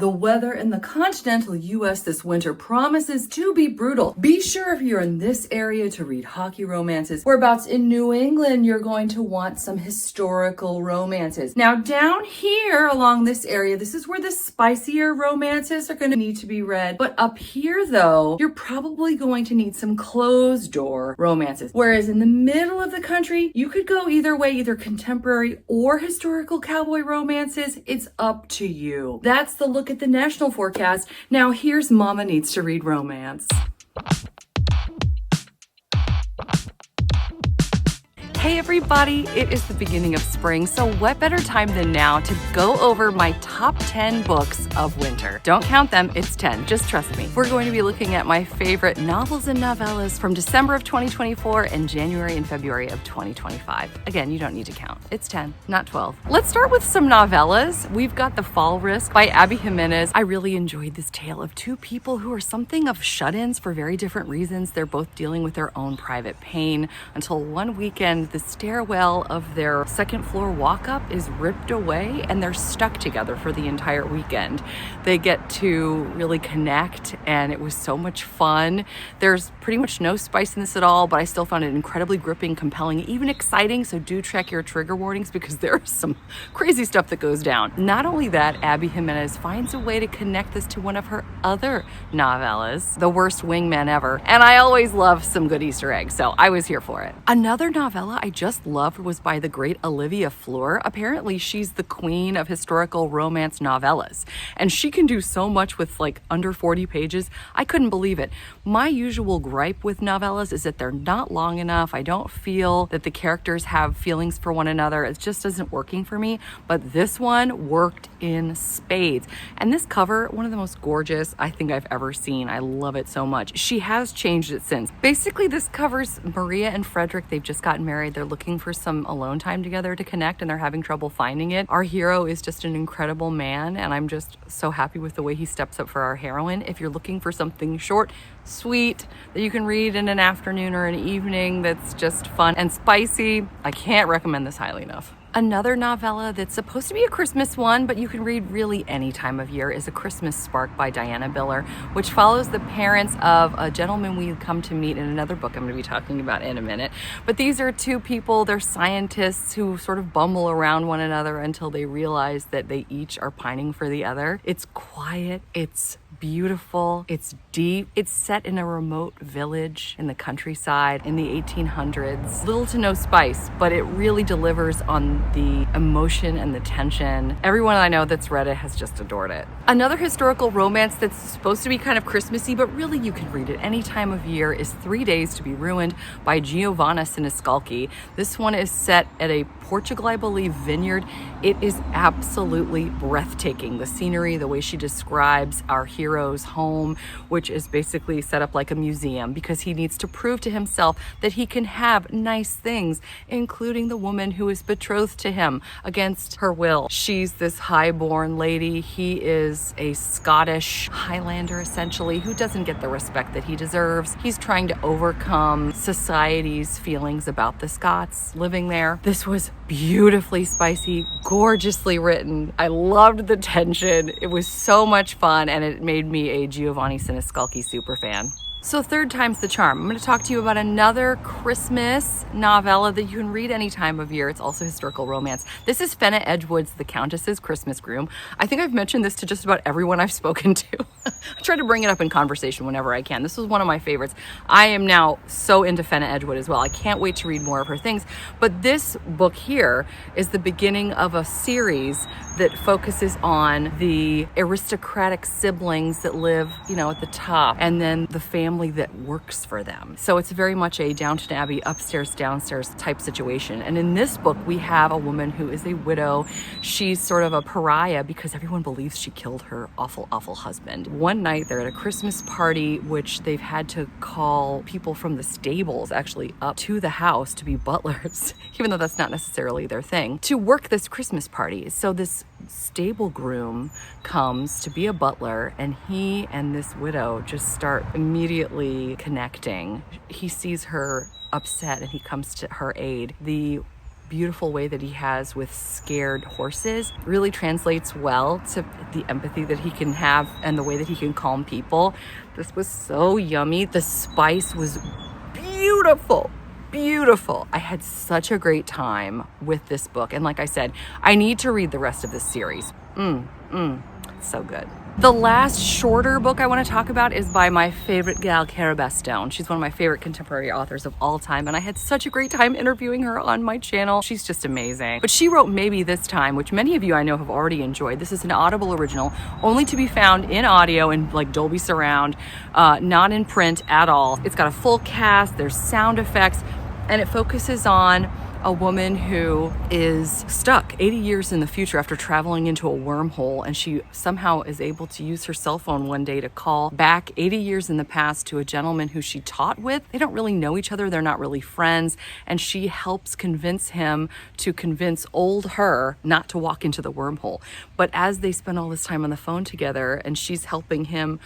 The weather in the continental US this winter promises to be brutal. Be sure if you're in this area to read hockey romances. Whereabouts in New England, you're going to want some historical romances. Now down here along this area, this is where the spicier romances are going to need to be read. But up here though, you're probably going to need some closed door romances. Whereas in the middle of the country, you could go either way, either contemporary or historical cowboy romances. It's up to you. That's the look at the national forecast. Now here's Mama Needs to Read Romance. Hey everybody, it is the beginning of spring, so what better time than now to go over my top 10 books of winter. Don't count them, it's 10, just trust me. We're going to be looking at my favorite novels and novellas from December of 2024 and January and February of 2025. Again, you don't need to count, it's 10, not 12. Let's start with some novellas. We've got The Fall Risk by Abby Jimenez. I really enjoyed this tale of two people who are something of shut-ins for very different reasons. They're both dealing with their own private pain until one weekend the stairwell of their second floor walk-up is ripped away and they're stuck together for the entire weekend. They get to really connect and it was so much fun. There's pretty much no spice in this at all, but I still found it incredibly gripping, compelling, even exciting, so do check your trigger warnings because there's some crazy stuff that goes down. Not only that, Abby Jimenez finds a way to connect this to one of her other novellas, The Worst Wingman Ever, and I always love some good Easter eggs, so I was here for it. Another novella I just loved was by the great Olivia Fleur. Apparently she's the queen of historical romance novellas and she can do so much with like under 40 pages. I couldn't believe it. My usual gripe with novellas is that they're not long enough. I don't feel that the characters have feelings for one another. It just isn't working for me, but this one worked in spades. And this cover, one of the most gorgeous I think I've ever seen. I love it so much. She has changed it since. Basically this covers Maria and Frederick. They've just gotten married. They're looking for some alone time together to connect and they're having trouble finding it. Our hero is just an incredible man and I'm just so happy with the way he steps up for our heroine. If you're looking for something short, sweet, that you can read in an afternoon or an evening that's just fun and spicy, I can't recommend this highly enough. Another novella that's supposed to be a Christmas one, but you can read really any time of year, is A Christmas Spark by Diana Biller, which follows the parents of a gentleman we come to meet in another book I'm going to be talking about in a minute. But these are two people, they're scientists who sort of bumble around one another until they realize that they each are pining for the other. It's quiet, it's beautiful, it's deep, it's set in a remote village in the countryside in the 1800s. Little to no spice, but it really delivers on the emotion and the tension. Everyone I know that's read it has just adored it. Another historical romance that's supposed to be kind of Christmassy, but really you can read it any time of year, is 3 Days to be Ruined by Giovanna Siniscalchi. This one is set at a Portugal, I believe, vineyard. It is absolutely breathtaking. The scenery, the way she describes our hero's home, which is basically set up like a museum because he needs to prove to himself that he can have nice things, including the woman who is betrothed to him against her will. She's this high-born lady. He is a Scottish Highlander, essentially, who doesn't get the respect that he deserves. He's trying to overcome society's feelings about the Scots living there. This was beautifully spicy, gorgeously written. I loved the tension. It was so much fun and it made me a Giovanni Siniscalchi super fan. So third time's the charm. I'm going to talk to you about another Christmas novella that you can read any time of year. It's also historical romance. This is Fenna Edgewood's The Countess's Christmas Groom. I think I've mentioned this to just about everyone I've spoken to. I try to bring it up in conversation whenever I can. This was one of my favorites. I am now so into Fenna Edgewood as well. I can't wait to read more of her things. But this book here is the beginning of a series that focuses on the aristocratic siblings that live, you know, at the top, and then the family that works for them. So it's very much a Downton Abbey upstairs, downstairs type situation. And in this book, we have a woman who is a widow. She's sort of a pariah because everyone believes she killed her awful, awful husband. One night they're at a Christmas party, which they've had to call people from the stables actually up to the house to be butlers, even though that's not necessarily their thing, to work this Christmas party. So this stable groom comes to be a butler and he and this widow just start immediately connecting. He sees her upset and he comes to her aid. The beautiful way that he has with scared horses really translates well to the empathy that he can have and the way that he can calm people. This was so yummy. The spice was beautiful. Beautiful. I had such a great time with this book. And like I said, I need to read the rest of this series. So good. The last shorter book I want to talk about is by my favorite gal, Cara Bastione. She's one of my favorite contemporary authors of all time, and I had such a great time interviewing her on my channel. She's just amazing. But she wrote Maybe This Time, which many of you I know have already enjoyed. This is an Audible original, only to be found in audio and like Dolby Surround, not in print at all. It's got a full cast, there's sound effects, and it focuses on a woman who is stuck 80 years in the future after traveling into a wormhole, and she somehow is able to use her cell phone one day to call back 80 years in the past to a gentleman who she taught with. They don't really know each other, they're not really friends, and she helps convince him to convince old her not to walk into the wormhole. But as they spend all this time on the phone together and she's helping him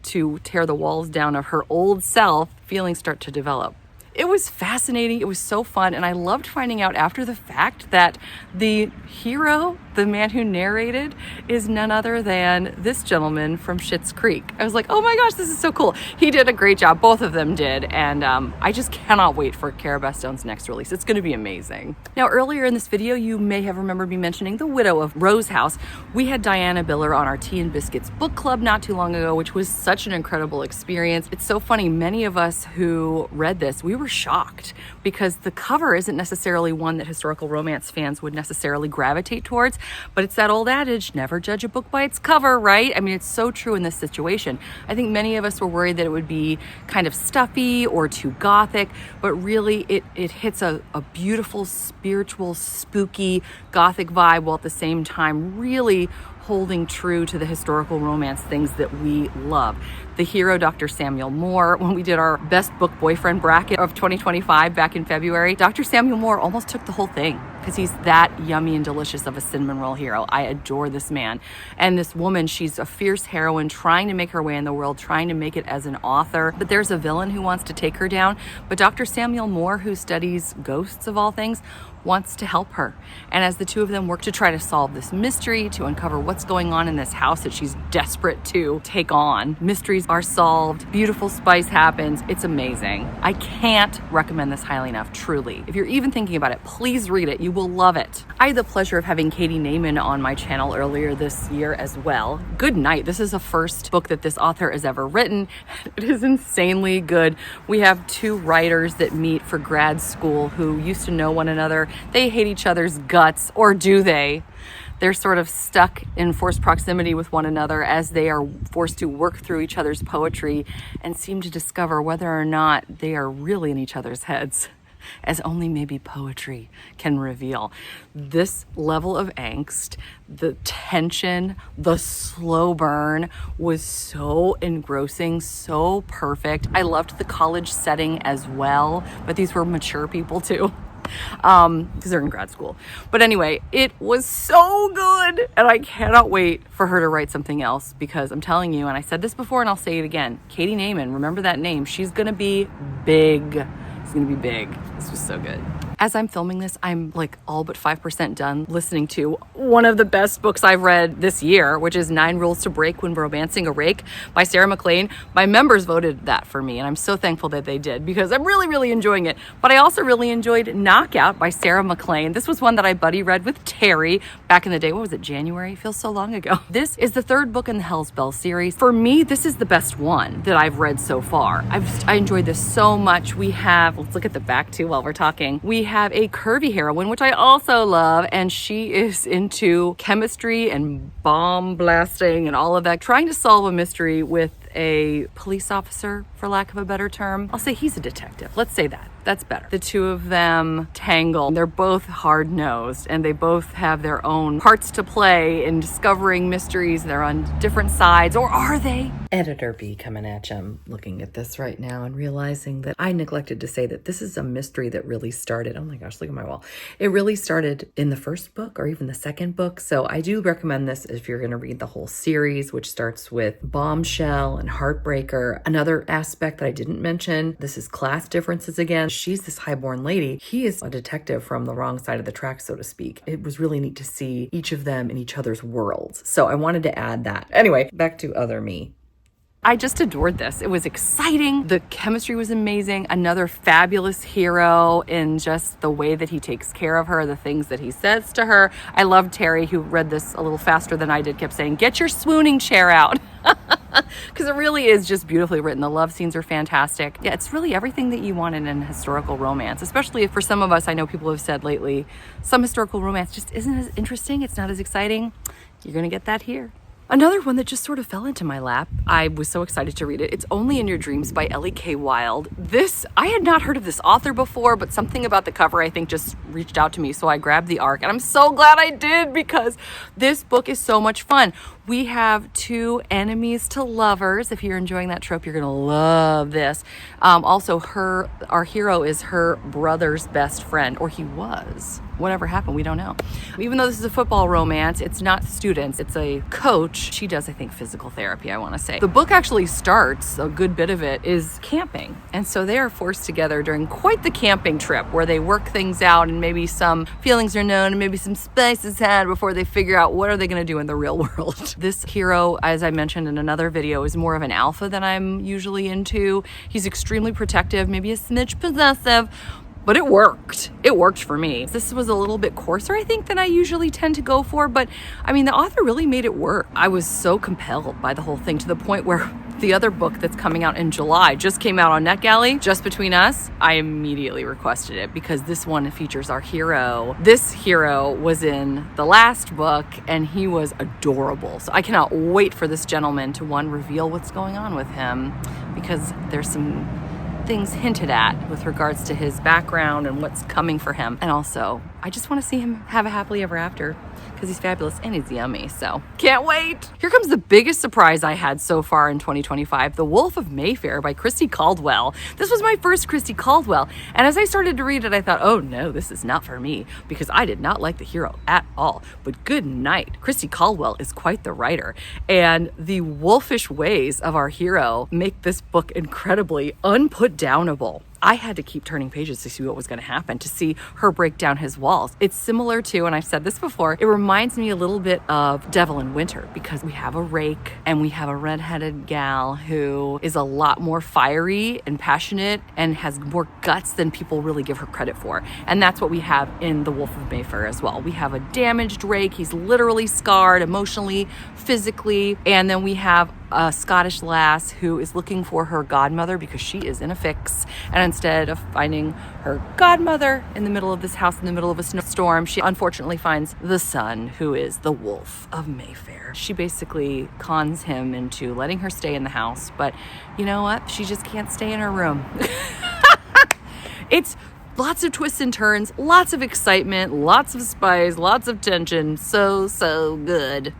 to tear the walls down of her old self, feelings start to develop. It was fascinating. It was so fun. And I loved finding out after the fact that the hero, the man who narrated, is none other than this gentleman from Schitt's Creek. I was like, oh my gosh, this is so cool. He did a great job. Both of them did. And I just cannot wait for Cara Bastione's next release. It's going to be amazing. Now, earlier in this video, you may have remembered me mentioning The Widow of Rose House. We had Diana Biller on our Tea and Biscuits book club not too long ago, which was such an incredible experience. It's so funny. Many of us who read this, we were shocked because the cover isn't necessarily one that historical romance fans would necessarily gravitate towards, but it's that old adage, never judge a book by its cover, right? I mean, it's so true in this situation. I think many of us were worried that it would be kind of stuffy or too gothic, but really it hits a beautiful, spiritual, spooky gothic vibe while at the same time really holding true to the historical romance things that we love. The hero, Dr. Samuel Moore, when we did our best book boyfriend bracket of 2025 back in February, Dr. Samuel Moore almost took the whole thing because he's that yummy and delicious of a cinnamon roll hero. I adore this man. And this woman, she's a fierce heroine trying to make her way in the world, trying to make it as an author. But there's a villain who wants to take her down. But Dr. Samuel Moore, who studies ghosts of all things, wants to help her. And as the two of them work to try to solve this mystery, to uncover what's going on in this house that she's desperate to take on, mysteries are solved, beautiful spice happens. It's amazing. I can't recommend this highly enough, truly. If you're even thinking about it, please read it. You will love it. I had the pleasure of having Katie Naiman on my channel earlier this year as well. Good night. This is the first book that this author has ever written. It is insanely good. We have two writers that meet for grad school who used to know one another. They hate each other's guts, or do they? They're sort of stuck in forced proximity with one another as they are forced to work through each other's poetry and seem to discover whether or not they are really in each other's heads, as only maybe poetry can reveal. This level of angst, the tension, the slow burn was so engrossing, so perfect. I loved the college setting as well, but these were mature people too. Because they're in grad school. But anyway, it was so good, and I cannot wait for her to write something else, because I'm telling you, and I said this before and I'll say it again, Katie Naiman, remember that name. She's gonna be big. It's gonna be big. This was so good. As I'm filming this, I'm like all but 5% done listening to one of the best books I've read this year, which is 9 Rules to Break When Romancing a Rake by Sarah McLean. My members voted that for me, and I'm so thankful that they did, because I'm really, really enjoying it. But I also really enjoyed Knockout by Sarah McLean. This was one that I buddy read with Terry back in the day. What was it, January? It feels so long ago. This is the 3rd book in the Hell's Bell series. For me, this is the best one that I've read so far. I enjoyed this so much. We have, let's look at the back too while we're talking. We have a curvy heroine, which I also love, and she is into chemistry and bomb blasting and all of that, trying to solve a mystery with a police officer, for lack of a better term. I'll say he's a detective. Let's say that. That's better. The two of them tangle. They're both hard-nosed, and they both have their own parts to play in discovering mysteries. They're on different sides, or are they? Editor B coming at you. I'm looking at this right now and realizing that I neglected to say that this is a mystery that really started, oh my gosh, look at my wall. It really started in the first book or even the second book. So I do recommend this if you're going to read the whole series, which starts with Bombshell and heartbreaker. Another aspect that I didn't mention, this is class differences again. She's this highborn lady. He is a detective from the wrong side of the track, so to speak. It was really neat to see each of them in each other's worlds. So I wanted to add that. Anyway, back to other me. I just adored this. It was exciting. The chemistry was amazing. Another fabulous hero in just the way that he takes care of her, the things that he says to her. I love Terry, who read this a little faster than I did, kept saying, "Get your swooning chair out." Because it really is just beautifully written. The love scenes are fantastic. Yeah, it's really everything that you want in a historical romance, especially for some of us. I know people have said lately, some historical romance just isn't as interesting. It's not as exciting. You're going to get that here. Another one that just sort of fell into my lap. I was so excited to read it. It's Only in Your Dreams by Ellie K. Wilde. This, I had not heard of this author before, but something about the cover I think just reached out to me. So I grabbed the ARC and I'm so glad I did because this book is so much fun. We have two enemies to lovers. If you're enjoying that trope, you're going to love this. Also, our hero is her brother's best friend, or he was. Whatever happened, we don't know. Even though this is a football romance, it's not students, it's a coach. She does, I think, physical therapy, I want to say. The book actually starts, a good bit of it is camping. And so they are forced together during quite the camping trip where they work things out and maybe some feelings are known and maybe some spice is had before they figure out what are they going to do in the real world. This hero, as I mentioned in another video, is more of an alpha than I'm usually into. He's extremely protective, maybe a smidge possessive, but it worked. It worked for me. This was a little bit coarser, I think, than I usually tend to go for, but I mean, the author really made it work. I was so compelled by the whole thing to the point where the other book that's coming out in July just came out on NetGalley, Just Between Us. I immediately requested it because this one features our hero. This hero was in the last book and he was adorable. So I cannot wait for this gentleman to, one, reveal what's going on with him because there's some things hinted at with regards to his background and what's coming for him. And also, I just want to see him have a happily ever after because he's fabulous and he's yummy, so can't wait. Here comes the biggest surprise I had so far in 2025, The Wolf of Mayfair by Christy Caldwell. This was my first Christy Caldwell, and as I started to read it, I thought, oh no, this is not for me because I did not like the hero at all. But good night, Christy Caldwell is quite the writer, and the wolfish ways of our hero make this book incredibly unputdownable. I had to keep turning pages to see what was going to happen, to see her break down his walls. It's similar to, and I've said this before, it reminds me a little bit of Devil in Winter because we have a rake and we have a redheaded gal who is a lot more fiery and passionate and has more guts than people really give her credit for. And that's what we have in The Wolf of Mayfair as well. We have a damaged rake. He's literally scarred emotionally, physically, and then we have a Scottish lass who is looking for her godmother because she is in a fix. And instead of finding her godmother in the middle of this house in the middle of a snowstorm, she unfortunately finds the son, who is the Wolf of Mayfair. She basically cons him into letting her stay in the house, but you know what? She just can't stay in her room. It's lots of twists and turns, lots of excitement, lots of spice, lots of tension. So good.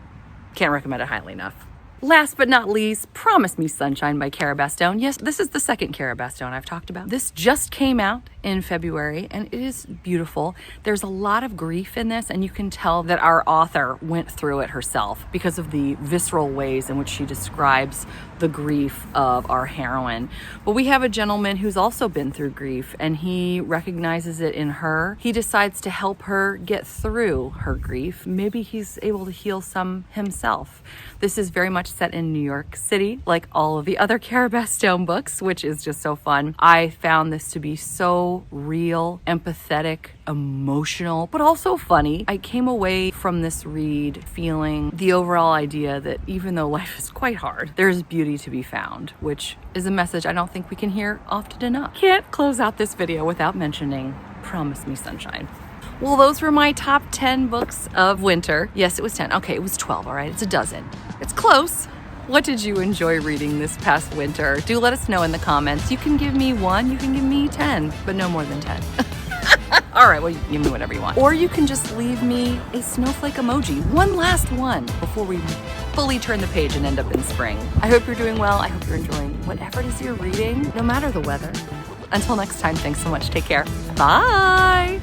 Can't recommend it highly enough. Last but not least, Promise Me Sunshine by Cara Bastone. Yes, this is the second Cara Bastone I've talked about. This just came out in February and it is beautiful. There's a lot of grief in this and you can tell that our author went through it herself because of the visceral ways in which she describes the grief of our heroine. But we have a gentleman who's also been through grief and he recognizes it in her. He decides to help her get through her grief. Maybe he's able to heal some himself. This is very much set in New York City, like all of the other Cara Bastone books, which is just so fun. I found this to be so real, empathetic, emotional, but also funny. I came away from this read feeling the overall idea that even though life is quite hard, there's beauty to be found, which is a message I don't think we can hear often enough. Can't close out this video without mentioning Promise Me Sunshine. Well, those were my top 10 books of winter. Yes, it was 10. Okay, it was 12, all right? It's a dozen. It's close. What did you enjoy reading this past winter? Do let us know in the comments. You can give me 1, you can give me 10, but no more than 10. All right, well, you can give me whatever you want. Or you can just leave me a snowflake emoji, one last one, before we fully turn the page and end up in spring. I hope you're doing well. I hope you're enjoying whatever it is you're reading, no matter the weather. Until next time, thanks so much. Take care. Bye.